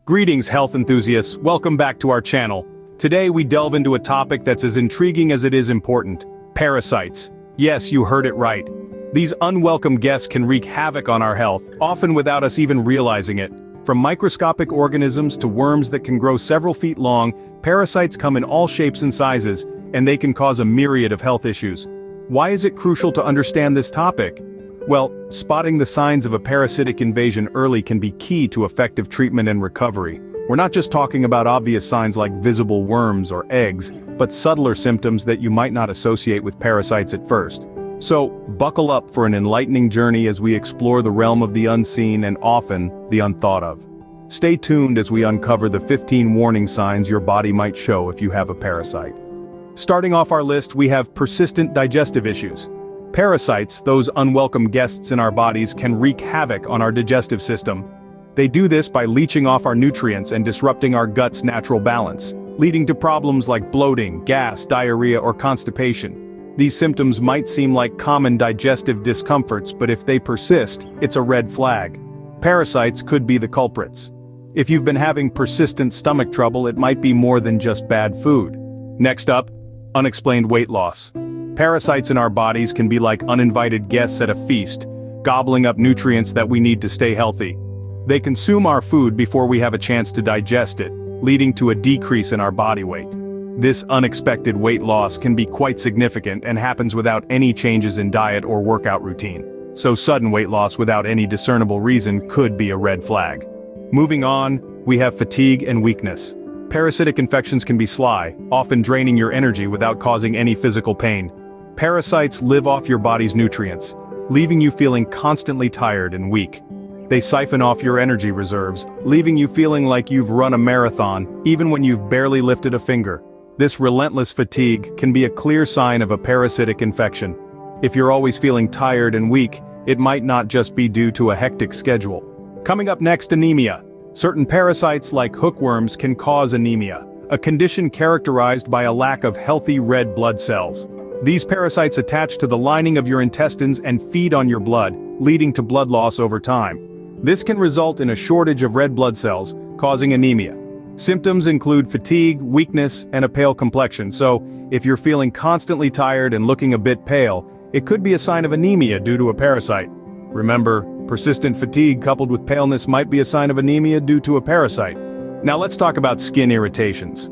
Greetings, health enthusiasts. Welcome back to our channel. Today we delve into a topic that's as intriguing as it is important: parasites. Yes, you heard it right. These unwelcome guests can wreak havoc on our health, often without us even realizing it. From microscopic organisms to worms that can grow several feet long, parasites come in all shapes and sizes, and they can cause a myriad of health issues. Why is it crucial to understand this topic? Well, spotting the signs of a parasitic invasion early can be key to effective treatment and recovery. We're not just talking about obvious signs like visible worms or eggs, but subtler symptoms that you might not associate with parasites at first. So, buckle up for an enlightening journey as we explore the realm of the unseen and often the unthought of. Stay tuned as we uncover the 15 warning signs your body might show if you have a parasite. Starting off our list, we have persistent digestive issues. Parasites, those unwelcome guests in our bodies, can wreak havoc on our digestive system. They do this by leaching off our nutrients and disrupting our gut's natural balance, leading to problems like bloating, gas, diarrhea, or constipation. These symptoms might seem like common digestive discomforts, but if they persist, it's a red flag. Parasites could be the culprits. If you've been having persistent stomach trouble, it might be more than just bad food. Next up, unexplained weight loss. Parasites in our bodies can be like uninvited guests at a feast, gobbling up nutrients that we need to stay healthy. They consume our food before we have a chance to digest it, leading to a decrease in our body weight. This unexpected weight loss can be quite significant and happens without any changes in diet or workout routine. So sudden weight loss without any discernible reason could be a red flag. Moving on, we have fatigue and weakness. Parasitic infections can be sly, often draining your energy without causing any physical pain. Parasites live off your body's nutrients, leaving you feeling constantly tired and weak. They siphon off your energy reserves, leaving you feeling like you've run a marathon, even when you've barely lifted a finger. This relentless fatigue can be a clear sign of a parasitic infection. If you're always feeling tired and weak, it might not just be due to a hectic schedule. Coming up next, anemia. Certain parasites like hookworms can cause anemia, a condition characterized by a lack of healthy red blood cells. These parasites attach to the lining of your intestines and feed on your blood, leading to blood loss over time. This can result in a shortage of red blood cells, causing anemia. Symptoms include fatigue, weakness, and a pale complexion, so if you're feeling constantly tired and looking a bit pale, it could be a sign of anemia due to a parasite. Remember, persistent fatigue coupled with paleness might be a sign of anemia due to a parasite. Now let's talk about skin irritations.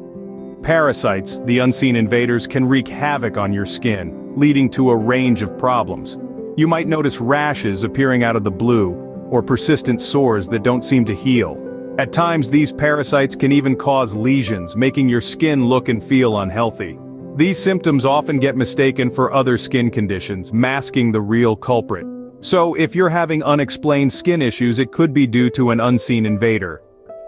Parasites, the unseen invaders, can wreak havoc on your skin, leading to a range of problems. You might notice rashes appearing out of the blue, or persistent sores that don't seem to heal. At times, these parasites can even cause lesions, making your skin look and feel unhealthy. These symptoms often get mistaken for other skin conditions, masking the real culprit. So, if you're having unexplained skin issues, it could be due to an unseen invader.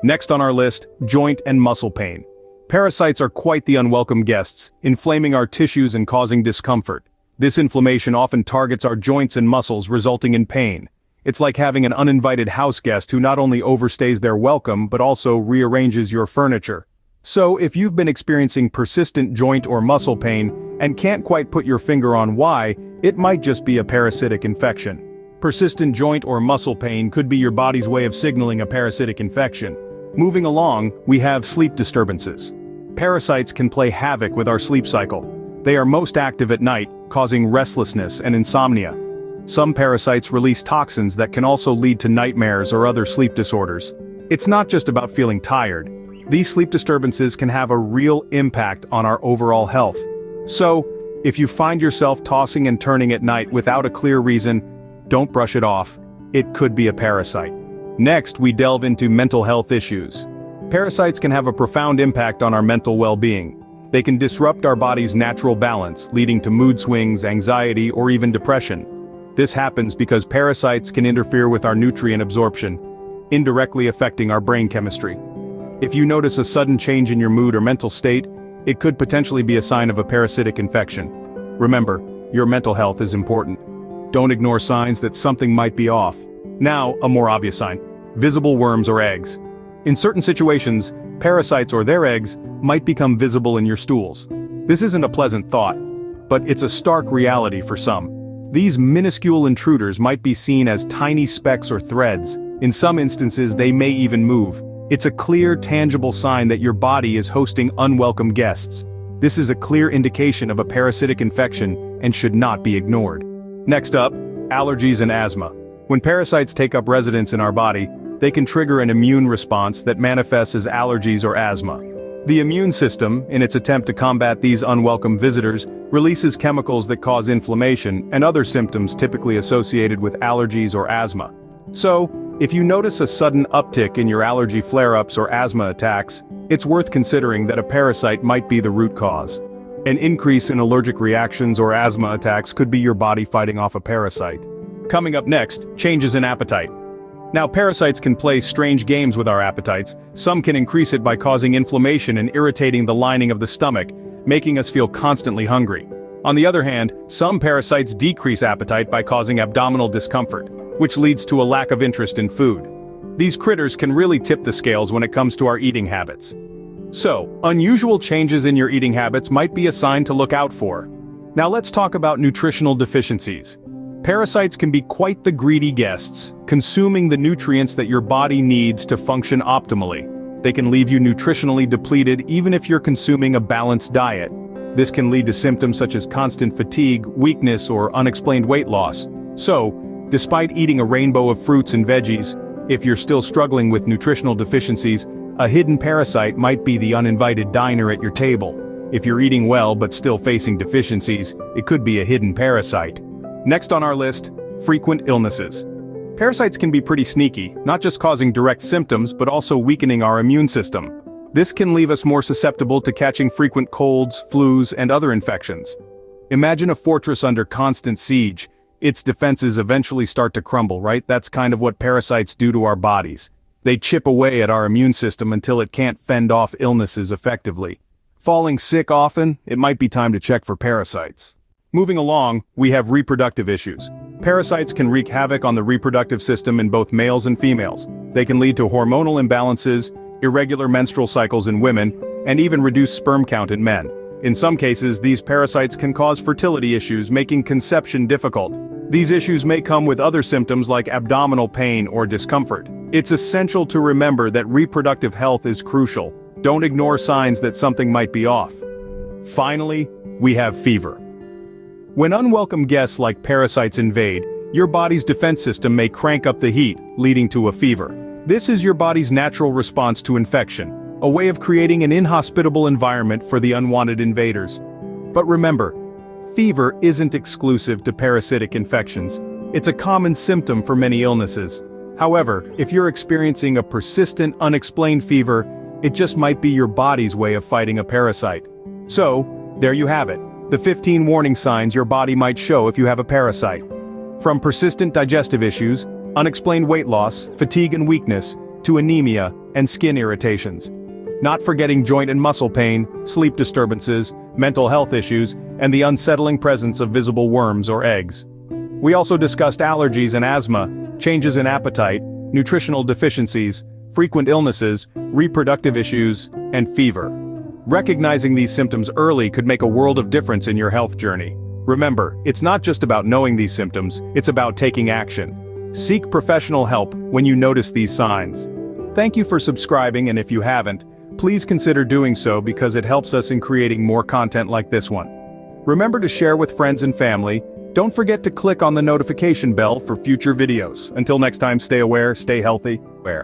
Next on our list, joint and muscle pain. Parasites are quite the unwelcome guests, inflaming our tissues and causing discomfort. This inflammation often targets our joints and muscles, resulting in pain. It's like having an uninvited house guest who not only overstays their welcome but also rearranges your furniture. So, if you've been experiencing persistent joint or muscle pain and can't quite put your finger on why, it might just be a parasitic infection. Persistent joint or muscle pain could be your body's way of signaling a parasitic infection. Moving along, we have sleep disturbances. Parasites can play havoc with our sleep cycle. They are most active at night, causing restlessness and insomnia. Some parasites release toxins that can also lead to nightmares or other sleep disorders. It's not just about feeling tired. These sleep disturbances can have a real impact on our overall health. So, if you find yourself tossing and turning at night without a clear reason, don't brush it off. It could be a parasite. Next, we delve into mental health issues. Parasites can have a profound impact on our mental well-being. They can disrupt our body's natural balance, leading to mood swings, anxiety, or even depression. This happens because parasites can interfere with our nutrient absorption, indirectly affecting our brain chemistry. If you notice a sudden change in your mood or mental state, it could potentially be a sign of a parasitic infection. Remember, your mental health is important. Don't ignore signs that something might be off. Now, a more obvious sign: visible worms or eggs. In certain situations, parasites or their eggs might become visible in your stools. This isn't a pleasant thought, but it's a stark reality for some. These minuscule intruders might be seen as tiny specks or threads. In some instances, they may even move, It's a clear, tangible sign that your body is hosting unwelcome guests. This is a clear indication of a parasitic infection and should not be ignored. Next up, allergies and asthma. When parasites take up residence in our body, they can trigger an immune response that manifests as allergies or asthma. The immune system, in its attempt to combat these unwelcome visitors, releases chemicals that cause inflammation and other symptoms typically associated with allergies or asthma. So, if you notice a sudden uptick in your allergy flare-ups or asthma attacks, it's worth considering that a parasite might be the root cause. An increase in allergic reactions or asthma attacks could be your body fighting off a parasite. Coming up next, changes in appetite. Now, parasites can play strange games with our appetites. Some can increase it by causing inflammation and irritating the lining of the stomach, making us feel constantly hungry. On the other hand, some parasites decrease appetite by causing abdominal discomfort, which leads to a lack of interest in food. These critters can really tip the scales when it comes to our eating habits. So, unusual changes in your eating habits might be a sign to look out for. Now let's talk about nutritional deficiencies. Parasites can be quite the greedy guests, consuming the nutrients that your body needs to function optimally. They can leave you nutritionally depleted even if you're consuming a balanced diet. This can lead to symptoms such as constant fatigue, weakness, or unexplained weight loss. So, despite eating a rainbow of fruits and veggies, if you're still struggling with nutritional deficiencies, a hidden parasite might be the uninvited diner at your table. If you're eating well but still facing deficiencies, it could be a hidden parasite. Next on our list, frequent illnesses. Parasites can be pretty sneaky, not just causing direct symptoms but also weakening our immune system. This can leave us more susceptible to catching frequent colds, flus, and other infections. Imagine a fortress under constant siege. Its defenses eventually start to crumble, right? That's kind of what parasites do to our bodies. They chip away at our immune system until it can't fend off illnesses effectively. Falling sick often, it might be time to check for parasites. Moving along, we have reproductive issues. Parasites can wreak havoc on the reproductive system in both males and females. They can lead to hormonal imbalances, irregular menstrual cycles in women, and even reduced sperm count in men. In some cases, these parasites can cause fertility issues, making conception difficult. These issues may come with other symptoms like abdominal pain or discomfort. It's essential to remember that reproductive health is crucial. Don't ignore signs that something might be off. Finally, we have fever. When unwelcome guests like parasites invade, your body's defense system may crank up the heat, leading to a fever. This is your body's natural response to infection, a way of creating an inhospitable environment for the unwanted invaders. But remember, fever isn't exclusive to parasitic infections. It's a common symptom for many illnesses. However, if you're experiencing a persistent, unexplained fever, it just might be your body's way of fighting a parasite. So, there you have it. The 15 warning signs your body might show if you have a parasite. From persistent digestive issues, unexplained weight loss, fatigue and weakness, to anemia and skin irritations. Not forgetting joint and muscle pain, sleep disturbances, mental health issues, and the unsettling presence of visible worms or eggs. We also discussed allergies and asthma, changes in appetite, nutritional deficiencies, frequent illnesses, reproductive issues, and fever. Recognizing these symptoms early could make a world of difference in your health journey. Remember, it's not just about knowing these symptoms, it's about taking action. Seek professional help when you notice these signs. Thank you for subscribing, and if you haven't, please consider doing so because it helps us in creating more content like this one. Remember to share with friends and family. Don't forget to click on the notification bell for future videos. Until next time, stay aware, stay healthy, wear.